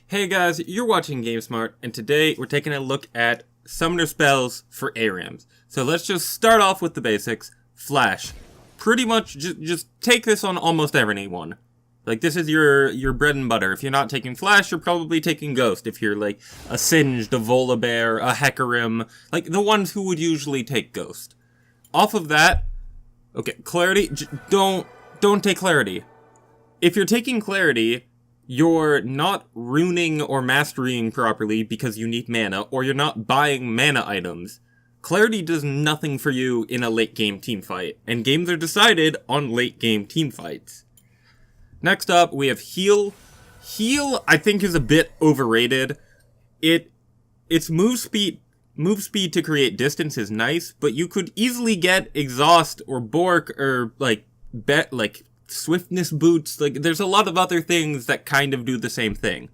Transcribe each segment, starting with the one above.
Hey guys, you're watching GameSmart, and today we're taking a look at summoner spells for ARAMs. So let's just start off with the basics. Flash. Pretty much just take this on almost anyone. Like, this is your bread and butter. If you're not taking Flash, you're probably taking Ghost. If you're like a Singed, a Volibear, a Hecarim, like the ones who would usually take Ghost. Off of that, okay, Clarity, don't take Clarity. If you're taking Clarity, you're not runing or mastering properly because you need mana, or you're not buying mana items. Clarity does nothing for you in a late game teamfight, and games are decided on late game teamfights. Next up, we have Heal. Heal, I think, is a bit overrated. Its move speed to create distance is nice, but you could easily get Exhaust or Bork or like swiftness boots. Like, there's a lot of other things that kind of do the same thing.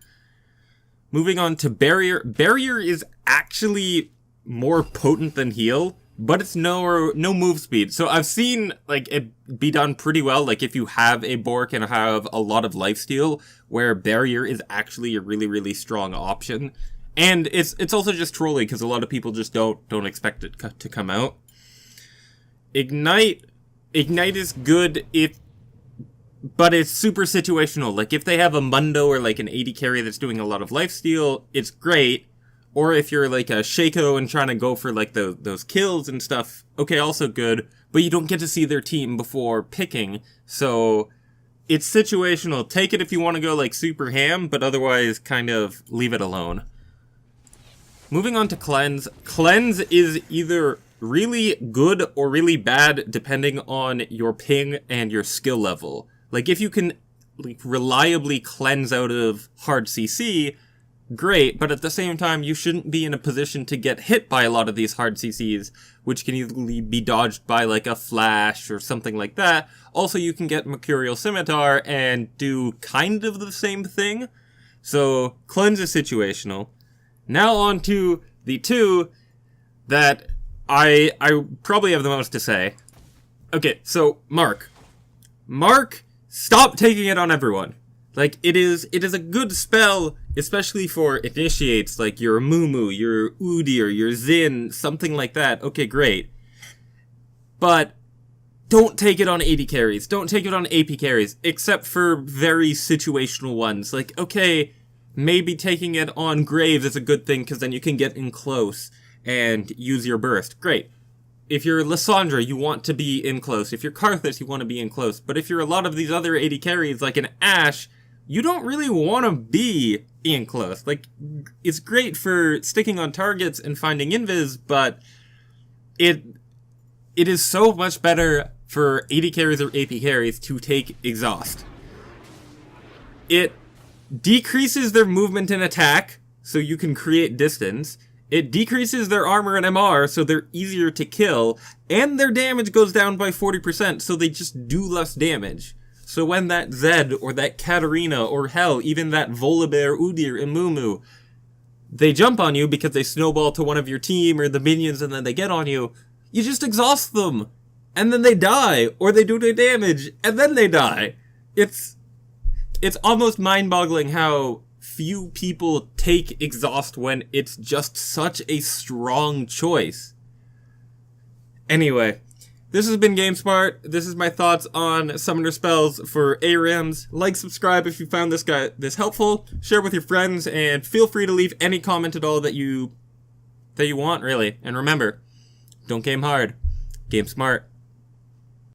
Moving on to Barrier. Barrier is actually more potent than Heal, but it's no move speed. So I've seen like it be done pretty well. Like, if you have a Bork and have a lot of lifesteal, where Barrier is actually a really, really strong option. And it's also just trolly because a lot of people just don't expect it to come out. Ignite is good but it's super situational. Like, if they have a Mundo or like an AD carry that's doing a lot of lifesteal, it's great. Or if you're like a Shaco and trying to go for like those kills and stuff, okay, also good. But you don't get to see their team before picking, so it's situational. Take it if you want to go like super ham, but otherwise kind of leave it alone. Moving on to Cleanse. Cleanse is either really good or really bad depending on your ping and your skill level. Like, if you can reliably cleanse out of hard CC, great, but at the same time, you shouldn't be in a position to get hit by a lot of these hard CCs, which can easily be dodged by like a Flash or something like that. Also, you can get Mercurial Scimitar and do kind of the same thing. So, Cleanse is situational. Now on to the two that I probably have the most to say. Okay, so Mark, stop taking it on everyone. Like, it is a good spell, especially for initiates, like your Mumu, your Udyr, your Xin, something like that. Okay, great. But don't take it on AD carries. Don't take it on AP carries, except for very situational ones. Like, okay, maybe taking it on Graves is a good thing, because then you can get in close and use your burst. Great. If you're Lissandra, you want to be in close. If you're Karthus, you want to be in close. But if you're a lot of these other AD carries, like an Ashe, you don't really want to be in close. Like, it's great for sticking on targets and finding invis, but it is so much better for AD carries or AP carries to take Exhaust. It decreases their movement and attack, so you can create distance. It decreases their armor and MR, so they're easier to kill, and their damage goes down by 40%, so they just do less damage. So when that Zed, or that Katarina, or hell, even that Volibear, Udyr, and Mumu, they jump on you because they snowball to one of your team or the minions and then they get on you, you just exhaust them, and then they die, or they do their damage, and then they die. It's almost mind-boggling how few people take Exhaust when it's just such a strong choice. Anyway, this has been GameSmart. This is my thoughts on summoner spells for ARAMs. Like, subscribe if you found this helpful. Share with your friends, and feel free to leave any comment at all that you want, really. And remember, don't game hard, game smart.